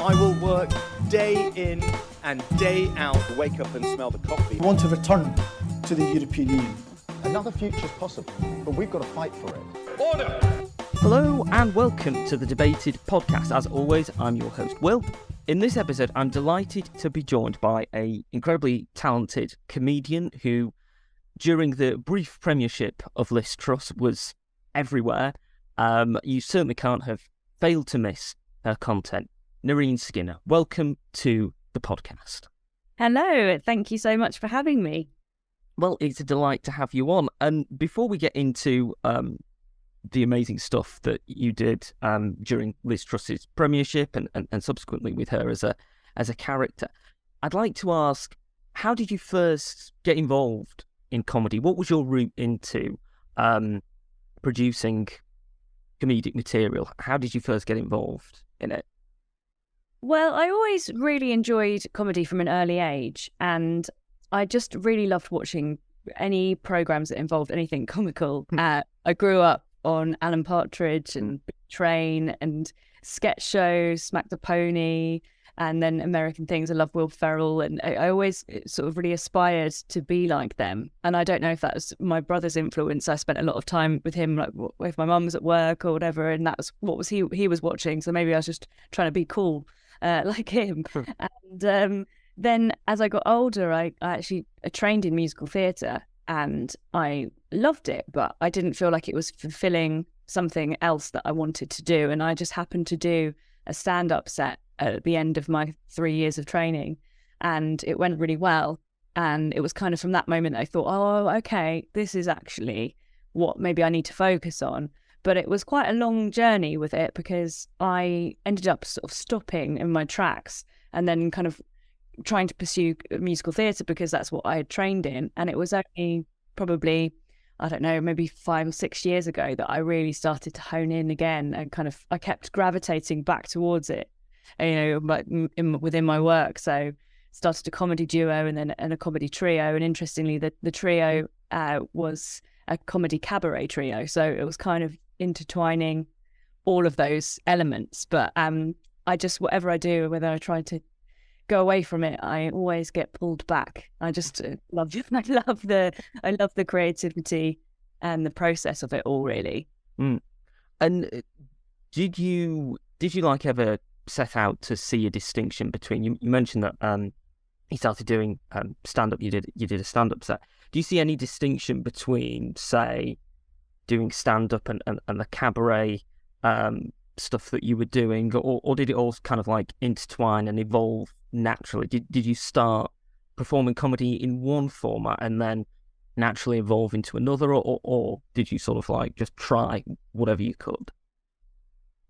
I will work day in and day out. Wake up and smell the coffee. We want to return to the European Union. Another future's possible, but we've got to fight for it. Order! Hello and welcome to the Debated podcast. As always, I'm your host, Will. In this episode, I'm delighted to be joined by an incredibly talented comedian who, during the brief premiership of Liz Truss, was everywhere. You certainly can't have failed to miss her content. Nerine Skinner, welcome to the podcast. Hello, thank you so much for having me. Well, it's a delight to have you on. And before we get into the amazing stuff that you did during Liz Truss's premiership and subsequently with her as a character, I'd like to ask, how did you first get involved in comedy? What was your route into producing comedic material? How did you first get involved in it? Well, I always really enjoyed comedy from an early age, and I just really loved watching any programmes that involved anything comical. I grew up on Alan Partridge and Big Train and sketch shows, Smack the Pony, and then American Things. I love Will Ferrell, and I always sort of really aspired to be like them. And I don't know if that was my brother's influence. I spent a lot of time with him, like if my mum was at work or whatever, and that was what was he was watching. So maybe I was just trying to be cool like him. And then as I got older, I actually trained in musical theatre, and I loved it, but I didn't feel like it was fulfilling something else that I wanted to do. And I just happened to do a stand-up set at the end of my 3 years of training, and it went really well. And it was kind of from that moment that I thought, oh, okay, this is actually what maybe I need to focus on. But it was quite a long journey with it, because I ended up sort of stopping in my tracks and then kind of trying to pursue musical theatre because that's what I had trained in. And it was only probably, I don't know, maybe 5 or 6 years ago that I really started to hone in again, and kind of I kept gravitating back towards it, you know, within my work. So started a comedy duo and a comedy trio, and interestingly the trio was a comedy cabaret trio, so it was kind of intertwining all of those elements. But I just, whatever I do, whether I try to go away from it, I always get pulled back. I just love the creativity and the process of it all, really. And did you like ever set out to see a distinction between, you mentioned that you started doing stand-up, you did a stand-up set. Do you see any distinction between, say, doing stand-up and the cabaret stuff that you were doing, or did it all kind of like intertwine and evolve naturally? Did you start performing comedy in one format and then naturally evolve into another, or did you sort of like just try whatever you could?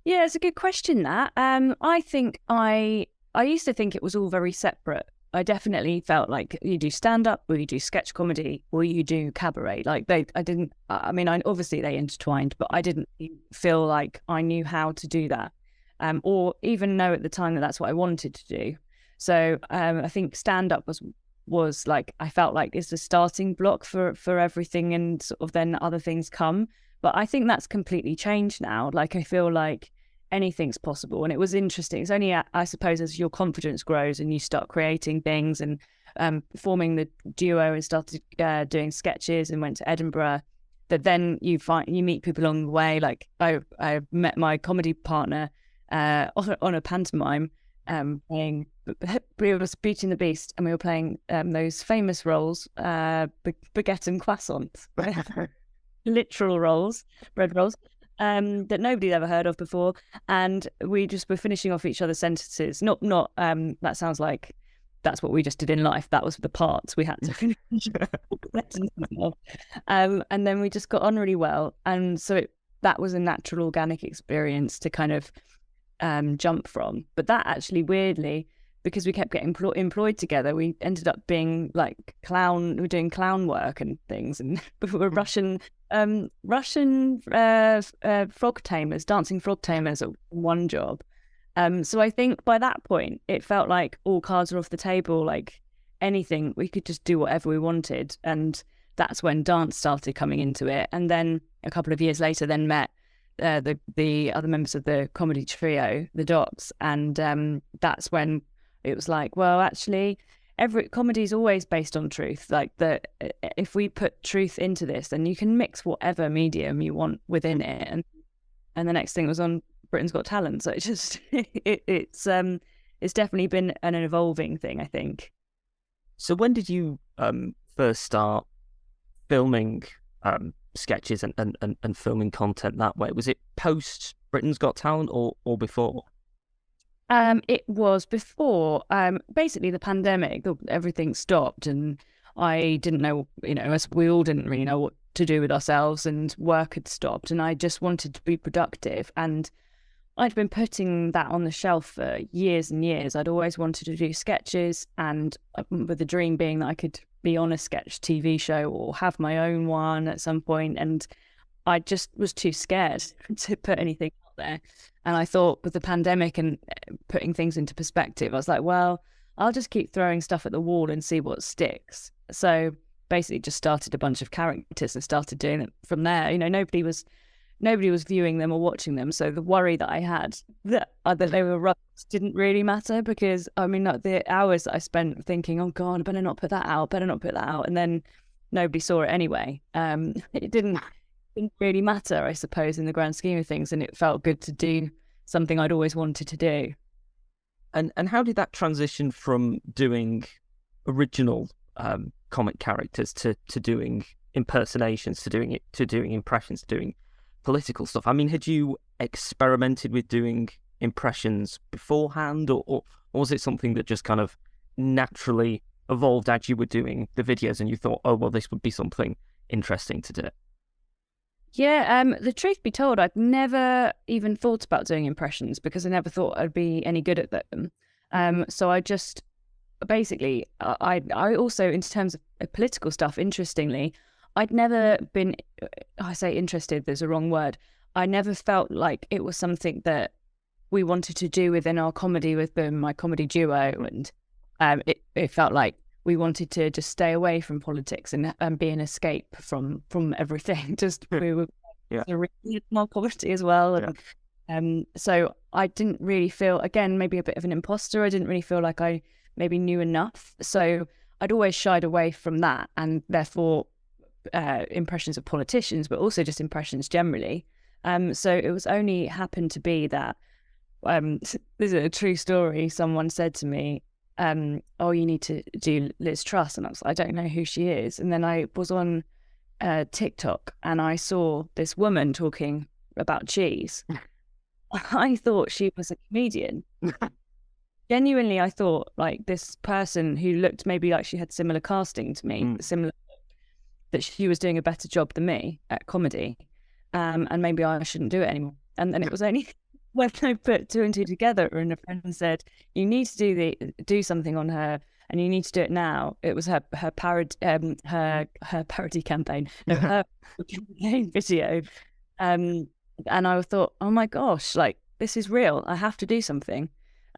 Yeah, it's a good question, that. I think I used to think it was all very separate. I definitely felt like you do stand-up, or you do sketch comedy, or you do cabaret. Like obviously they intertwined, but I didn't feel like I knew how to do that, or even know at the time that that's what I wanted to do. So I think stand-up was like, I felt like it's the starting block for everything, and sort of then other things come. But I think that's completely changed now. Like, I feel like anything's possible. And it was interesting. It's only, I suppose, as your confidence grows and you start creating things and forming the duo and started doing sketches and went to Edinburgh, that then you meet people along the way. Like I met my comedy partner on a pantomime, playing, we were Beauty and the Beast, and we were playing those famous roles, baguette and croissants, literal rolls, bread rolls, that nobody'd ever heard of before. And we just were finishing off each other's sentences. Not that sounds like that's what we just did in life. That was the parts we had to finish. And then we just got on really well. And so that was a natural, organic experience to kind of jump from. But that actually, weirdly, because we kept getting employed together, we ended up being like we were doing clown work and things, and we were Russian frog tamers, dancing frog tamers at one job. So I think by that point, it felt like all cards were off the table, like anything, we could just do whatever we wanted. And that's when dance started coming into it. And then a couple of years later, then met the other members of the comedy trio, the Dots, and that's when it was like, well, actually, every comedy is always based on truth. Like if we put truth into this, then you can mix whatever medium you want within it. And the next thing was on Britain's Got Talent. So it's definitely been an evolving thing, I think. So when did you first start filming sketches and filming content that way? Was it post Britain's Got Talent or before? It was before. Basically, the pandemic, everything stopped, and I didn't know, as we all didn't really know what to do with ourselves, and work had stopped, and I just wanted to be productive. And I'd been putting that on the shelf for years and years. I'd always wanted to do sketches, and with the dream being that I could be on a sketch TV show or have my own one at some point. And I just was too scared to put anything out there. And I thought with the pandemic and putting things into perspective, I was like, well, I'll just keep throwing stuff at the wall and see what sticks. So basically just started a bunch of characters and started doing it from there. Nobody was viewing them or watching them. So the worry that I had that they were rubbish didn't really matter, because like the hours that I spent thinking, oh God, I better not put that out. And then nobody saw it anyway. It didn't really matter, I suppose, in the grand scheme of things. And it felt good to do something I'd always wanted to do. And how did that transition from doing original comic characters to doing impersonations, to doing impressions, doing political stuff? I mean, had you experimented with doing impressions beforehand, or was it something that just kind of naturally evolved as you were doing the videos and you thought, oh, well, this would be something interesting to do? Yeah, the truth be told, I'd never even thought about doing impressions because I never thought I'd be any good at them. So I just basically, I also, in terms of political stuff, interestingly, I'd never been, I say interested, there's a wrong word. I never felt like it was something that we wanted to do within our comedy with my comedy duo. And it felt like we wanted to just stay away from politics and be an escape from everything. We were reading more poverty as well. And so I didn't really feel, again, maybe a bit of an imposter. I didn't really feel like I maybe knew enough. So I'd always shied away from that, and therefore impressions of politicians, but also just impressions generally. So it was only happened to be that this is a true story. Someone said to me, oh, you need to do Liz Truss. And I was like, I don't know who she is. And then I was on TikTok and I saw this woman talking about cheese. I thought she was a comedian. Genuinely, I thought like this person who looked maybe like she had similar casting to me, that she was doing a better job than me at comedy. And maybe I shouldn't do it anymore. And then it was only when I put two and two together and a friend said, you need to do something on her and you need to do it now. It was her parody campaign, her campaign video. And I thought, oh my gosh, like this is real. I have to do something.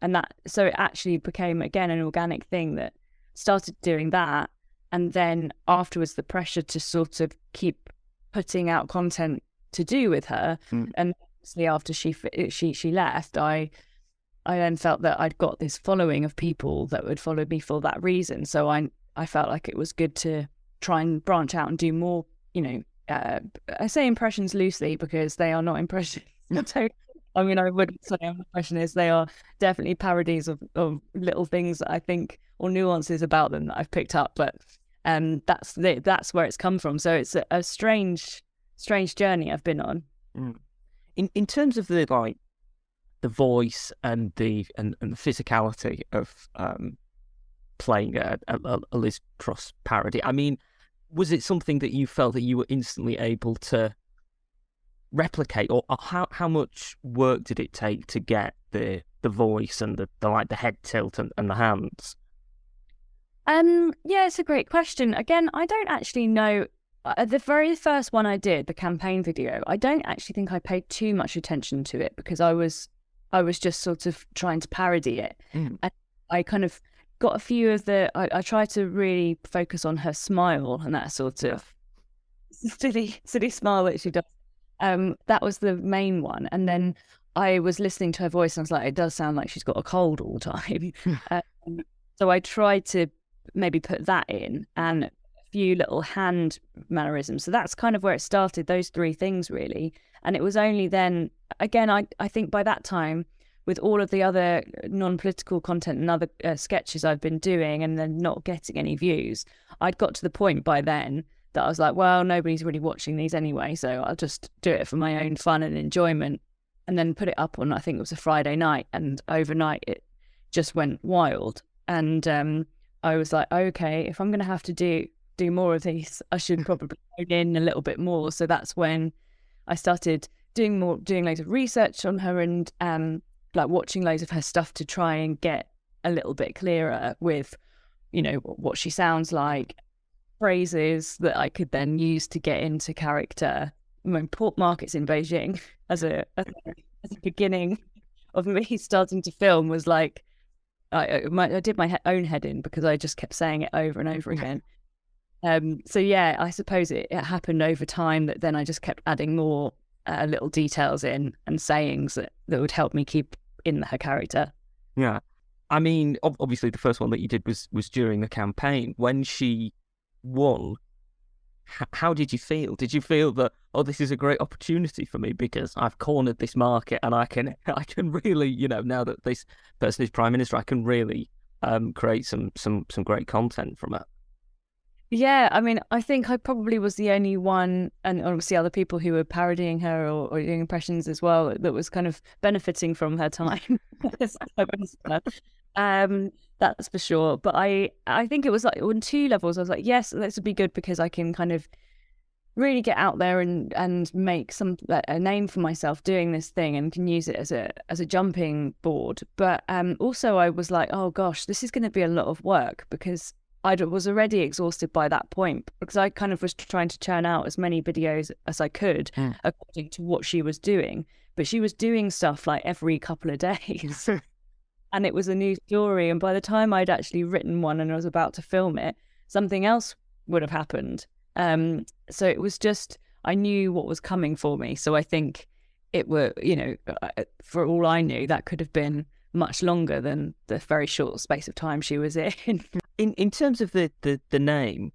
And so it actually became again an organic thing that started doing that. And then afterwards, the pressure to sort of keep putting out content to do with her. And obviously after she left, I then felt that I'd got this following of people that would follow me for that reason. So I felt like it was good to try and branch out and do more, I say impressions loosely because they are not impressions. I mean, I wouldn't say impressionists. They are definitely parodies of little things that I think, or nuances about them that I've picked up. But that's where it's come from. So it's a strange journey I've been on. In terms of the voice and the physicality of playing a Liz Truss parody, I mean, was it something that you felt that you were instantly able to replicate, or how much work did it take to get the voice and the head tilt and the hands? Yeah, it's a great question. Again, I don't actually know. The very first one I did, the campaign video, I don't actually think I paid too much attention to it because I was just sort of trying to parody it. And I kind of got a few of I tried to really focus on her smile and that sort of silly smile that she does. That was the main one. And then I was listening to her voice and I was like, it does sound like she's got a cold all the time. So I tried to maybe put that in and a few little hand mannerisms. So that's kind of where it started, those three things really. And it was only then, again, I think by that time, with all of the other non-political content and other sketches I've been doing and then not getting any views, I'd got to the point by then that I was like, well, nobody's really watching these anyway, so I'll just do it for my own fun and enjoyment. And then put it up on, I think it was a Friday night, and overnight it just went wild. And I was like, okay, if I'm going to have to do more of these, I should probably hone in a little bit more. So that's when I started doing loads of research on her and like watching loads of her stuff to try and get a little bit clearer with, you know, what she sounds like, phrases that I could then use to get into character. I mean, pork markets in Beijing as a beginning of me starting to film was like, I did my own head in because I just kept saying it over and over again. So yeah, I suppose it happened over time that then I just kept adding more little details in and sayings that would help me keep in her character. Yeah. I mean, obviously the first one that you did was during the campaign. When she won, how did you feel? Did you feel that, oh, this is a great opportunity for me because I've cornered this market and I can really, you know, now that this person is Prime Minister, I can really create some great content from it? Yeah, I mean, I think I probably was the only one, and obviously other people who were parodying her or doing impressions as well, that was kind of benefiting from her time. That's for sure. But I think it was like on two levels. I was like, yes, this would be good because I can kind of really get out there and make a name for myself doing this thing and can use it as a jumping board. But also I was like, oh gosh, this is going to be a lot of work because I was already exhausted by that point because I kind of was trying to churn out as many videos as I could according to what she was doing. But she was doing stuff like every couple of days and it was a new story. And by the time I'd actually written one and I was about to film it, something else would have happened. So it was just, I knew what was coming for me. So I think it were, you know, for all I knew, that could have been much longer than the very short space of time she was in. In terms of the name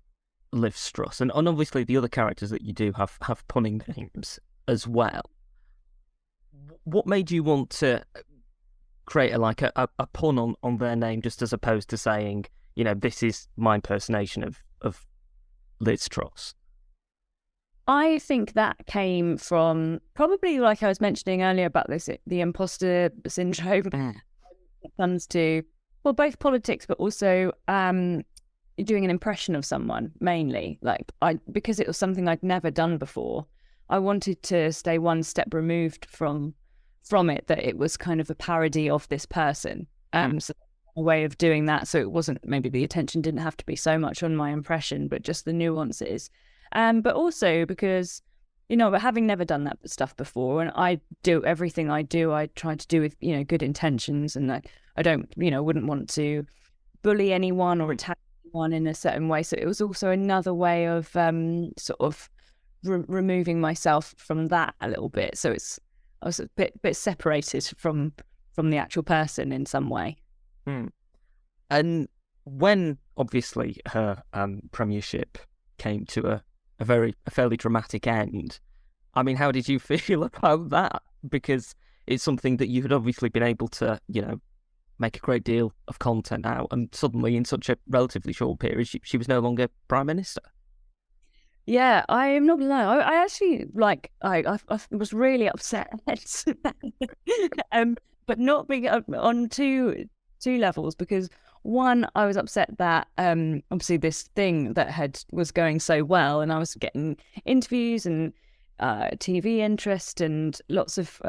Liv Struss, and obviously the other characters that you do have punning names as well, what made you want to create a pun on their name just as opposed to saying, you know, this is my impersonation of Liz Truss? I think that came from probably, like I was mentioning earlier about this, the imposter syndrome. It comes to, well, both politics, but also doing an impression of someone mainly. Like because it was something I'd never done before, I wanted to stay one step removed from it, that it was kind of a parody of this person. So a way of doing that, so it wasn't, maybe the attention didn't have to be so much on my impression, but just the nuances. But also because, you know, having never done that stuff before, and I do everything I do, I try to do with, you know, good intentions, and I don't, you know, wouldn't want to bully anyone or attack anyone in a certain way. So it was also another way of sort of removing myself from that a little bit. So I was a bit separated from the actual person in some way. And when obviously her premiership came to a fairly dramatic end, I mean, how did you feel about that? Because it's something that you had obviously been able to, you know, make a great deal of content out, and suddenly in such a relatively short period, she was no longer Prime Minister. Yeah, I am not gonna lie. I actually I was really upset, but not being on two levels, because one, I was upset that obviously this thing that was going so well, and I was getting interviews and TV interest and lots of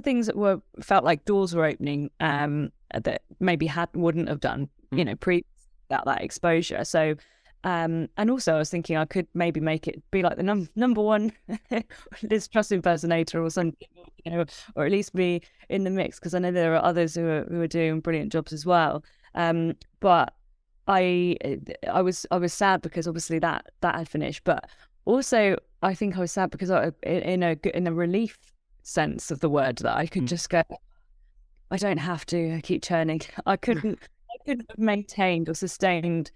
things that felt like doors were opening that maybe wouldn't have done, you know, without that exposure. So and also I was thinking I could maybe make it be like the number one Liz Truss impersonator or something, you know, or at least be in the mix, because I know there are others who are doing brilliant jobs as well. But I was sad because obviously that had finished, but also I think I was sad because in a relief sense of the word, that I could just go, I don't have to keep churning. I couldn't have maintained or sustained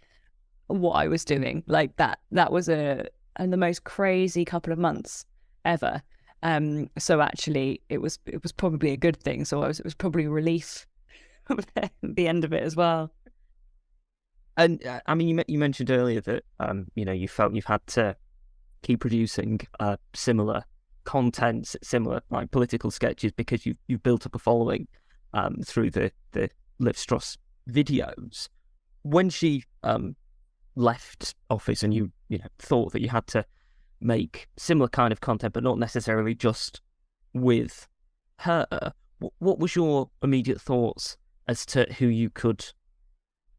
what I was doing like that. That was the most crazy couple of months ever. So actually, it was probably a good thing. So it was probably a relief at the end of it as well. And I mean, you mentioned earlier that you felt you've had to keep producing similar content, similar like political sketches, because you've built up a following through the Liv Struss videos. When she left office, and you thought that you had to make similar kind of content, but not necessarily just with her, what was your immediate thoughts as to who you could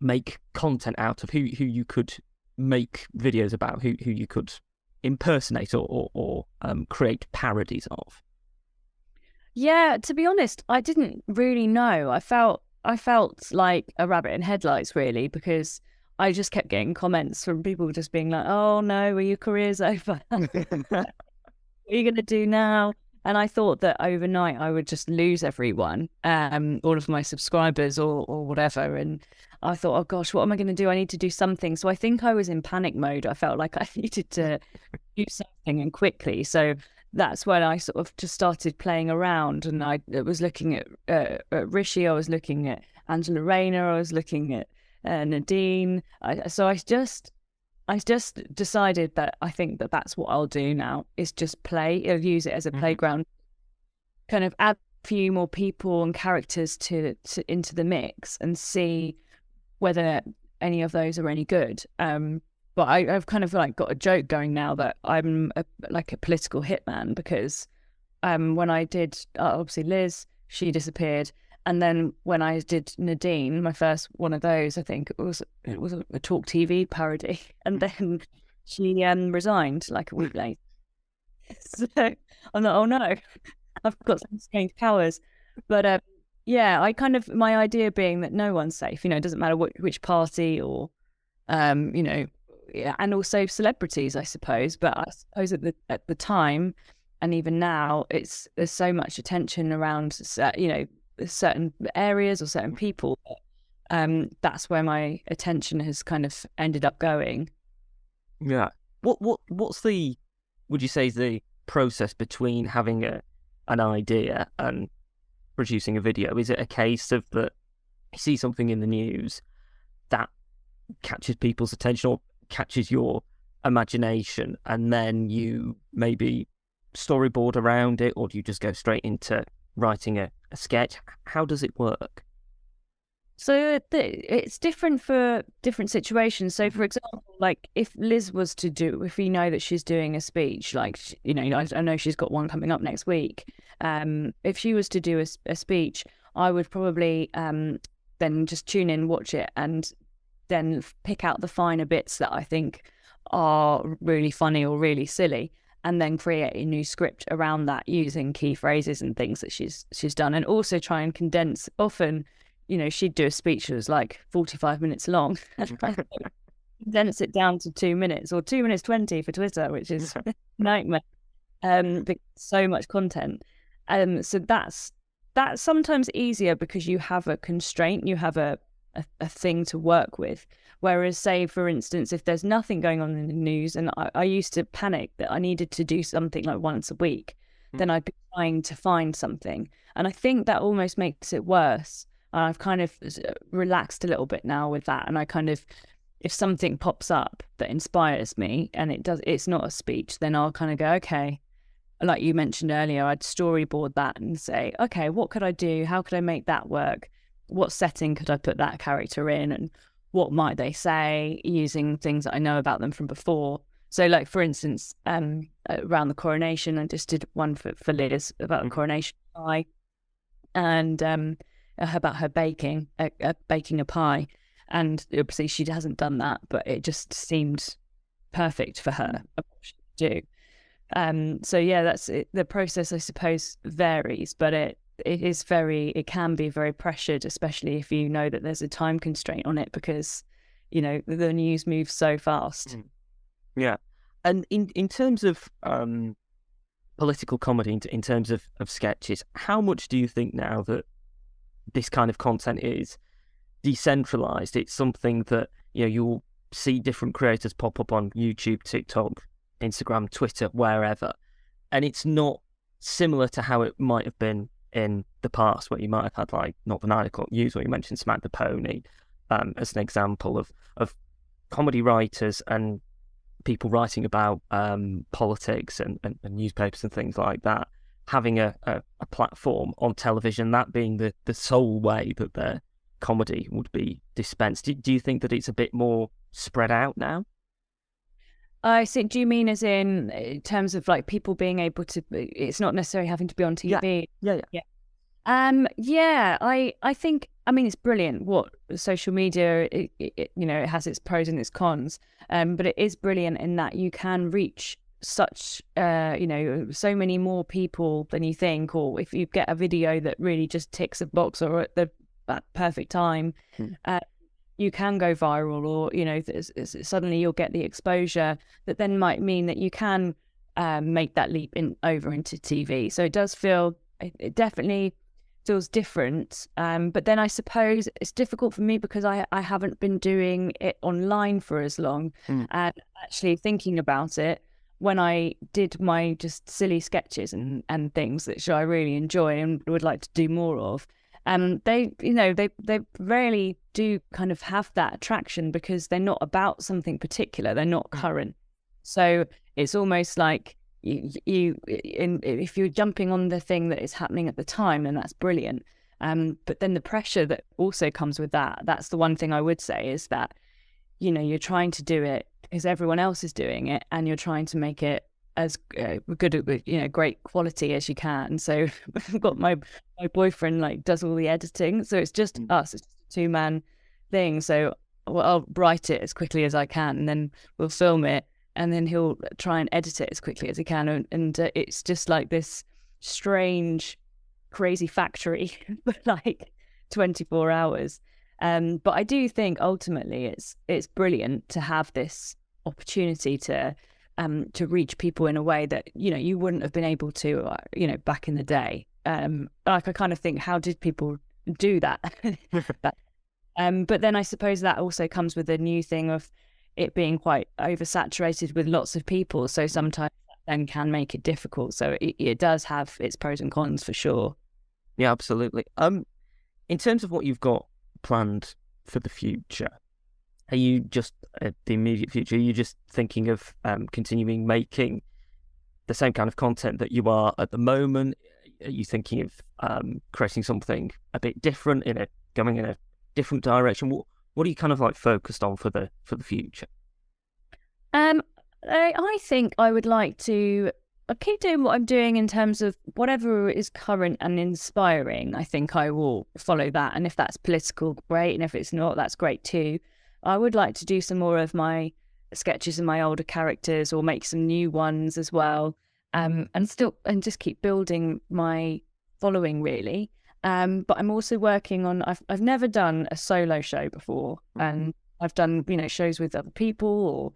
make content out of, who you could make videos about, who you could impersonate or create parodies of? Yeah, to be honest, I didn't really know. I felt like a rabbit in headlights, really, because I just kept getting comments from people just being like, "Oh no, your career's over. What are you going to do now?" And I thought that overnight I would just lose everyone, all of my subscribers or whatever. And I thought, oh gosh, what am I going to do? I need to do something. So I think I was in panic mode. I felt like I needed to do something, and quickly. So that's when I sort of just started playing around, and I was looking at Rishi, I was looking at Angela Rayner, I was looking at Nadine. So I just decided that I think that that's what I'll do now, is just play. I'll use it as a playground, kind of add a few more people and characters to into the mix, and see whether any of those are any good. But I've kind of like got a joke going now that I'm like a political hitman, because when I did obviously Liz, she disappeared. And then when I did Nadine, my first one of those, I think it was a Talk TV parody, and then she resigned like a week later. So I'm like, oh no, I've got some strange powers. But yeah, I kind of, my idea being that no one's safe. It doesn't matter which party or yeah, and also celebrities, I suppose. But I suppose at the time, and even now, there's so much attention around certain areas or certain people. That's where my attention has kind of ended up going. Yeah. What's the, would you say, is the process between having an idea and producing a video? Is it a case of that you see something in the news that catches people's attention or catches your imagination, and then you maybe storyboard around it, or do you just go straight into writing a sketch? How does it work? So it's different for different situations. So, for example, like if Liz was to do, if we know that she's doing a speech, like, I know she's got one coming up next week. If she was to do a speech, I would probably then just tune in, watch it, and then pick out the finer bits that I think are really funny or really silly, and then create a new script around that using key phrases and things that she's done, and also try and condense. Often, she'd do a speech that was like 45 minutes long, condense it down to 2 minutes or 2 minutes 20 for Twitter, which is a nightmare. Because so much content. So that's sometimes easier because you have a constraint, you have a thing to work with. Whereas, say, for instance, if there's nothing going on in the news, and I used to panic that I needed to do something like once a week, then I'd be trying to find something. And I think that almost makes it worse. I've kind of relaxed a little bit now with that. And I kind of, if something pops up that inspires me and it's not a speech, then I'll kind of go, okay, like you mentioned earlier, I'd storyboard that and say, okay, what could I do? How could I make that work? What setting could I put that character in, and what might they say, using things that I know about them from before. So, like, for instance, around the coronation, I just did one for Liz about the coronation pie, and about her baking a pie. And obviously she hasn't done that, but it just seemed perfect for her, what she could do. So yeah, that's it. The process, I suppose, varies, but it can be very pressured, especially if you know that there's a time constraint on it, because the news moves so fast. Yeah. And in terms of political comedy, in terms of sketches, how much do you think now that this kind of content is decentralized? It's something that, you'll see different creators pop up on YouTube, TikTok, Instagram, Twitter, wherever, and it's not similar to how it might have been in the past, where you might have had like Not the 9 O'Clock News, where you mentioned Smack the Pony as an example of comedy writers and people writing about politics and newspapers and things like that, having a platform on television, that being the sole way that their comedy would be dispensed. Do you think that it's a bit more spread out now? I think, do you mean as in terms of like people being able to, it's not necessarily having to be on TV? Yeah. Yeah, I think, I mean, it's brilliant what social media, it has its pros and its cons, but it is brilliant in that you can reach such, so many more people than you think, or if you get a video that really just ticks a box or at that perfect time, you can go viral, or, suddenly you'll get the exposure that then might mean that you can make that leap over into TV. So it does feel, it definitely feels different. But then I suppose it's difficult for me because I haven't been doing it online for as long. And actually thinking about it, when I did my just silly sketches and things that I really enjoy and would like to do more of, they rarely do kind of have that attraction because they're not about something particular. They're not current. So it's almost like if you're jumping on the thing that is happening at the time, then that's brilliant. But then the pressure that also comes with that's the one thing I would say is that, you're trying to do it because everyone else is doing it and you're trying to make it as good, great quality as you can. So I've got my boyfriend like does all the editing, so it's just us. It's just a 2-man thing. So I'll write it as quickly as I can, and then we'll film it, and then he'll try and edit it as quickly as he can, and it's just like this strange, crazy factory for like 24 hours. But I do think ultimately it's brilliant to have this opportunity to reach people in a way that you wouldn't have been able to back in the day. Like I kind of think, how did people do that? But then I suppose that also comes with a new thing of it being quite oversaturated with lots of people, so sometimes that then can make it difficult. So it does have its pros and cons for sure. Yeah, absolutely. In terms of what you've got planned for the future, are you just the immediate future? Are you just thinking of continuing making the same kind of content that you are at the moment? Are you thinking of creating something a bit different, going in a different direction? What are you kind of like focused on for the future? I think I would like to keep doing what I'm doing in terms of whatever is current and inspiring. I think I will follow that, and if that's political, great, and if it's not, that's great too. I would like to do some more of my sketches and my older characters, or make some new ones as well, and just keep building my following really. But I'm also working on. I've never done a solo show before, and I've done shows with other people or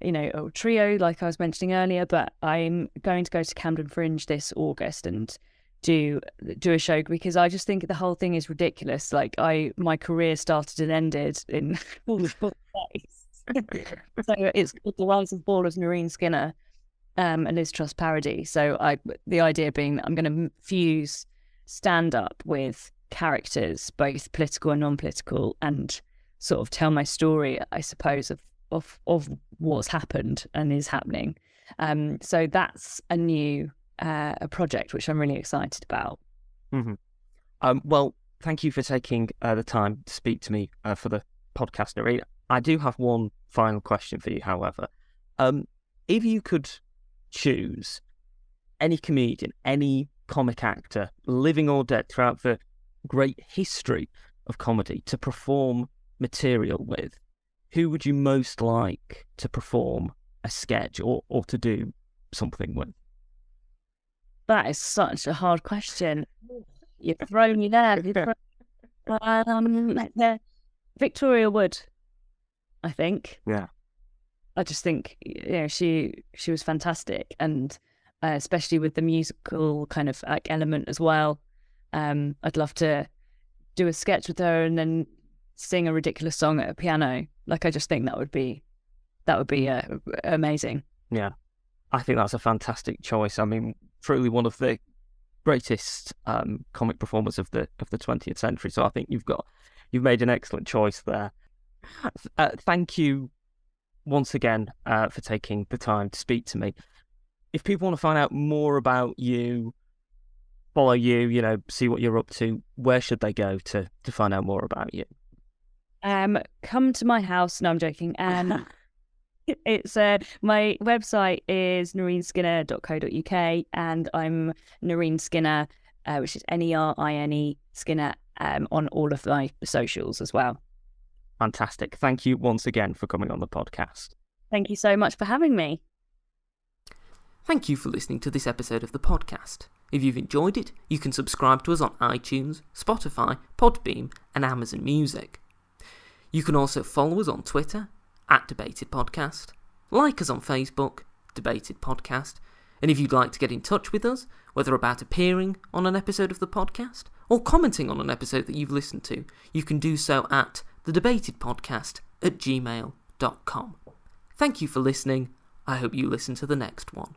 a trio like I was mentioning earlier. But I'm going to go to Camden Fringe this August and do a show because I just think the whole thing is ridiculous. Like my career started and ended in all the place. So it's called The Rise and Fall of Nerine Skinner, a Liz Truss parody. So the idea being that I'm going to fuse stand-up with characters, both political and non-political, and sort of tell my story, I suppose, of what's happened and is happening. So that's a new a project which I'm really excited about. Well, thank you for taking the time to speak to me for the podcast, Nerine. I do have one final question for you, however. If you could choose any comedian, any comic actor, living or dead, throughout the great history of comedy to perform material with, who would you most like to perform a sketch or to do something with? That is such a hard question. You've thrown me there. Victoria Wood, I think. Yeah. I just think she was fantastic, and especially with the musical kind of like element as well. I'd love to do a sketch with her and then sing a ridiculous song at a piano. Like, I just think that would be amazing. Yeah, I think that's a fantastic choice. I mean, truly one of the greatest comic performers of the 20th century. So I think you've made an excellent choice there. Thank you once again for taking the time to speak to me. If people want to find out more about you, follow you, see what you're up to, where should they go to find out more about you? Come to my house. No, I'm joking. It's my website is nerineskinner.co.uk, and I'm Nerine Skinner, which is Nerine Skinner, on all of my socials as well. Fantastic. Thank you once again for coming on the podcast. Thank you so much for having me. Thank you for listening to this episode of the podcast. If you've enjoyed it, you can subscribe to us on iTunes, Spotify, Podbean, and Amazon Music. You can also follow us on Twitter, @DebatedPodcast, like us on Facebook, Debated Podcast, and if you'd like to get in touch with us, whether about appearing on an episode of the podcast or commenting on an episode that you've listened to, you can do so at thedebatedpodcast@gmail.com. Thank you for listening. I hope you listen to the next one.